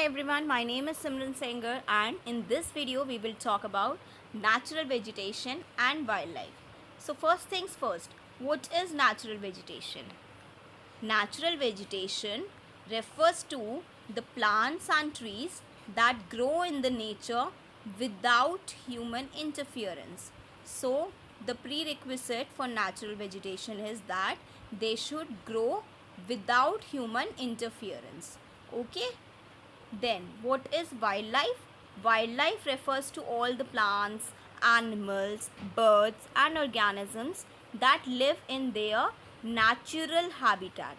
everyone, my name is Simran Sengar and in this video we will talk about natural vegetation and wildlife. So first things first, what is natural vegetation? Natural vegetation refers to the plants and trees that grow in the nature without human interference. So the prerequisite for natural vegetation is that they should grow without human interference. Okay? Then, what is wildlife? Wildlife refers to all the plants, animals, birds, and organisms that live in their natural habitat.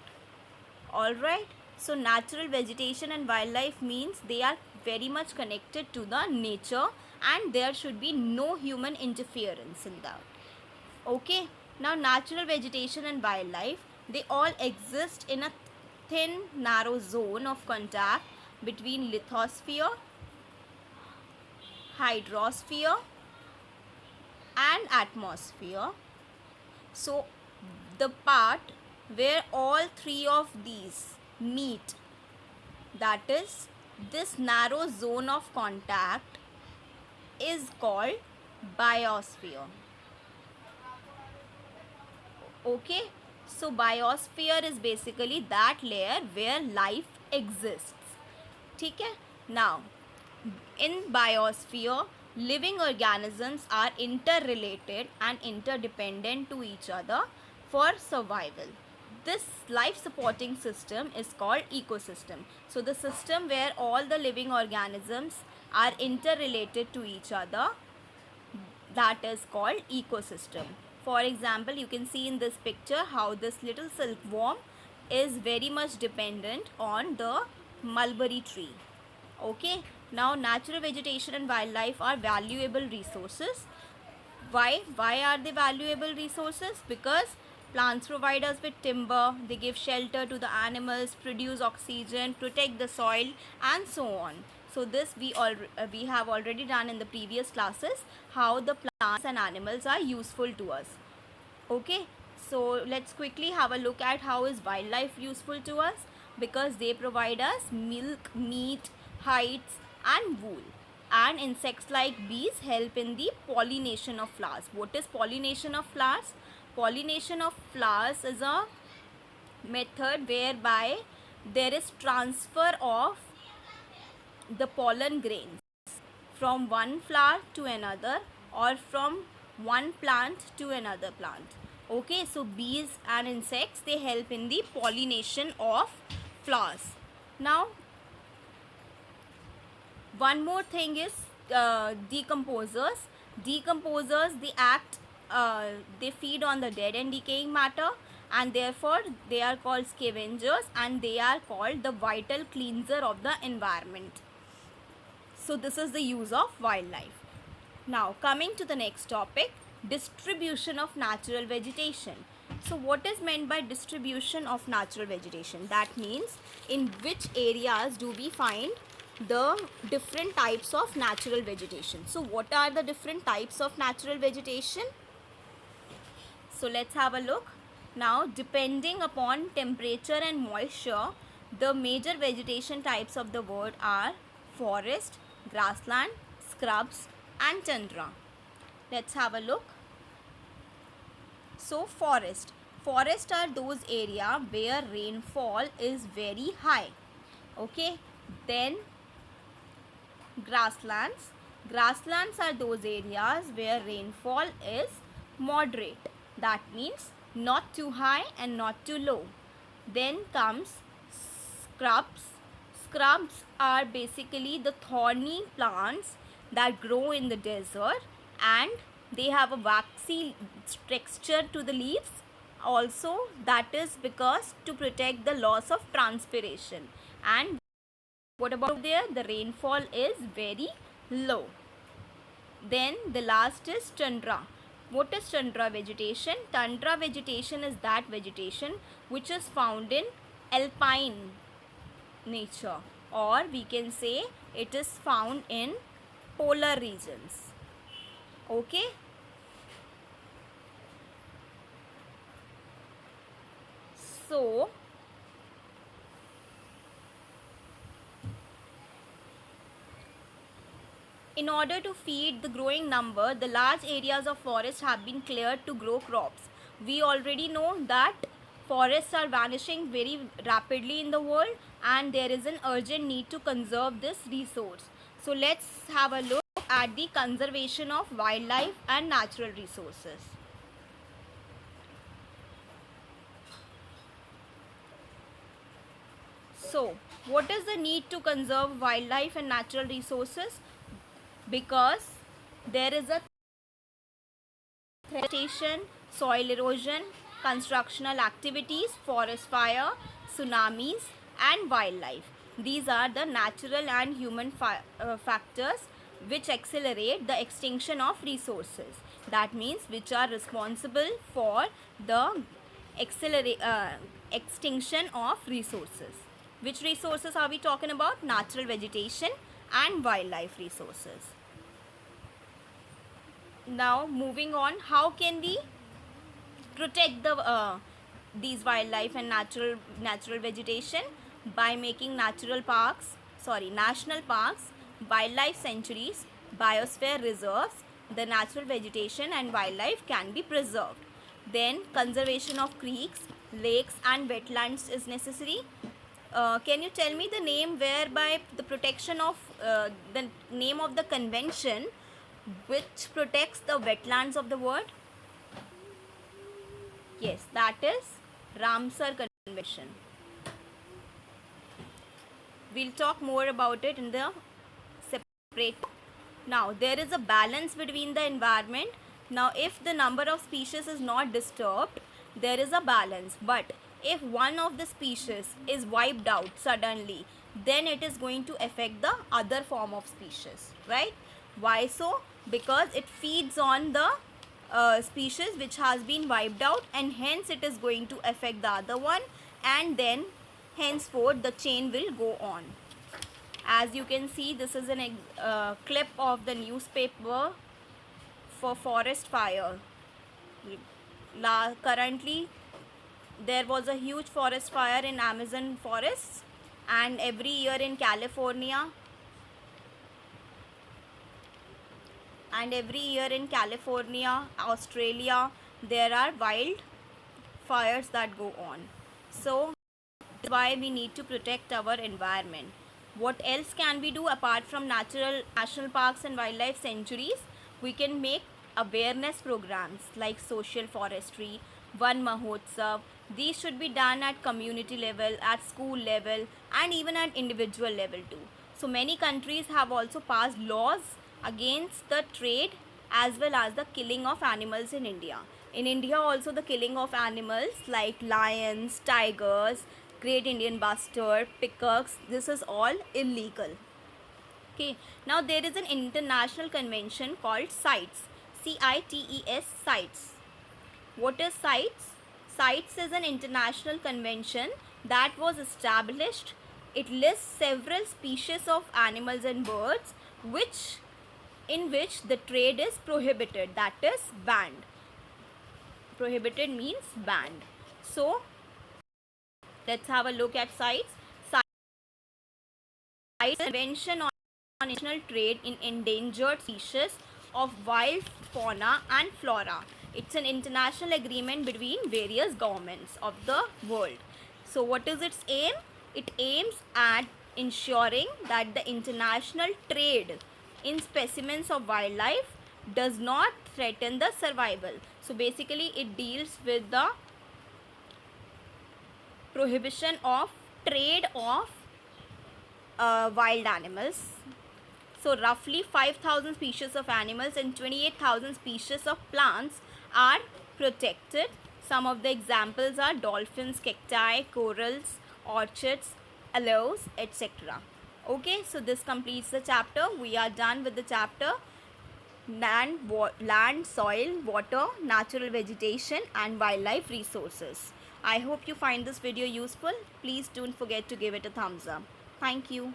Alright, so natural vegetation and wildlife means they are very much connected to the nature and there should be no human interference in that. Okay, now natural vegetation and wildlife, they all exist in a thin narrow zone of contact between lithosphere, hydrosphere and atmosphere. So the part where all three of these meet, that is this narrow zone of contact, is called biosphere. Okay, so biosphere is basically that layer where life exists. ठीक है? Now, in biosphere, living organisms are interrelated and interdependent to each other for survival. This life supporting system is called ecosystem. So the system where all the living organisms are interrelated to each other, that is called ecosystem. For example, you can see in this picture how this little silkworm is very much dependent on the mulberry tree. Okay, now natural vegetation and wildlife are valuable resources. Why are they valuable resources? Because plants provide us with timber, they give shelter to the animals, produce oxygen, protect the soil, and so on. So this we have already done in the previous classes, how the plants and animals are useful to us. Okay, so let's quickly have a look at how is wildlife useful to us, because they provide us milk, meat, hides and wool. And insects like bees help in the pollination of flowers. What is pollination of flowers? Pollination of flowers is a method whereby there is transfer of the pollen grains from one flower to another or from one plant to another plant. Okay, so bees and insects, they help in the pollination of flowers. Now, one more thing is decomposers. Decomposers, they feed on the dead and decaying matter, and therefore they are called scavengers and they are called the vital cleanser of the environment. So this is the use of wildlife. Now coming to the next topic, distribution of natural vegetation. So what is meant by distribution of natural vegetation? That means in which areas do we find the different types of natural vegetation. So what are the different types of natural vegetation? So let's have a look. Now, depending upon temperature and moisture, the major vegetation types of the world are forest, grassland, scrubs and tundra. Let's have a look. So forest are those areas where rainfall is very high. Okay, then grasslands are those areas where rainfall is moderate. That means not too high and not too low. Then comes scrubs are basically the thorny plants that grow in the desert and they have a waxy texture to the leaves. Also, that is because to protect the loss of transpiration. And what about there? The rainfall is very low. Then the last is tundra. What is tundra vegetation? Tundra vegetation is that vegetation which is found in alpine nature, or we can say it is found in polar regions. Okay. So In order to feed the growing number, the large areas of forest have been cleared to grow crops. We already know that forests are vanishing very rapidly in the world, and there is an urgent need to conserve this resource. So let's have a look at the conservation of wildlife and natural resources. So, what is the need to conserve wildlife and natural resources? Because there is a deforestation, soil erosion, constructional activities, forest fire, tsunamis, and wildlife. These are the natural and human factors which accelerate the extinction of resources. That means which are responsible for the extinction of resources. Which resources are we talking about? Natural vegetation and wildlife resources. Now moving on, how can we protect these wildlife and natural vegetation? By making national parks, wildlife sanctuaries, biosphere reserves. The natural vegetation and wildlife can be preserved. Then conservation of creeks, lakes and wetlands is necessary. Can you tell me the name whereby the protection of the name of the convention which protects the wetlands of the world? Yes, that is Ramsar Convention. We'll talk more about it in the separate. Now, there is a balance between the environment. Now, if the number of species is not disturbed, there is a balance. But if one of the species is wiped out suddenly, then it is going to affect the other form of species, right? Why so? Because it feeds on the species which has been wiped out, and hence it is going to affect the other one, and then henceforth the chain will go on. As you can see, this is a clip of the newspaper for forest fire. Currently there was a huge forest fire in Amazon forests, and every year in California Australia, there are wild fires that go on. So that's why we need to protect our environment. What else can we do apart from national parks and wildlife sanctuaries? We can make awareness programs like social forestry, Van Mahotsav. These should be done at community level, at school level, and even at individual level too. So many countries have also passed laws against the trade as well as the killing of animals in India. In India also, the killing of animals like lions, tigers, great Indian bustard, peacocks, this is all illegal. Okay, now there is an international convention called CITES. CITES, CITES. What is CITES? CITES is an international convention that was established. It lists several species of animals and birds in which the trade is prohibited, that is banned. Prohibited means banned. So let's have a look at CITES. CITES Convention on International Trade in Endangered Species of Wild Fauna and Flora. It's an international agreement between various governments of the world. So what is its aim? It aims at ensuring that the international trade in specimens of wildlife does not threaten the survival. So basically it deals with the prohibition of trade of wild animals. So roughly 5,000 species of animals and 28,000 species of plants are protected. Some of the examples are dolphins, cacti, corals, orchids, aloes, etc. Okay, so this completes the chapter. We are done with the chapter land, soil, water, natural vegetation and wildlife resources. I hope you find this video useful. Please don't forget to give it a thumbs up. Thank you.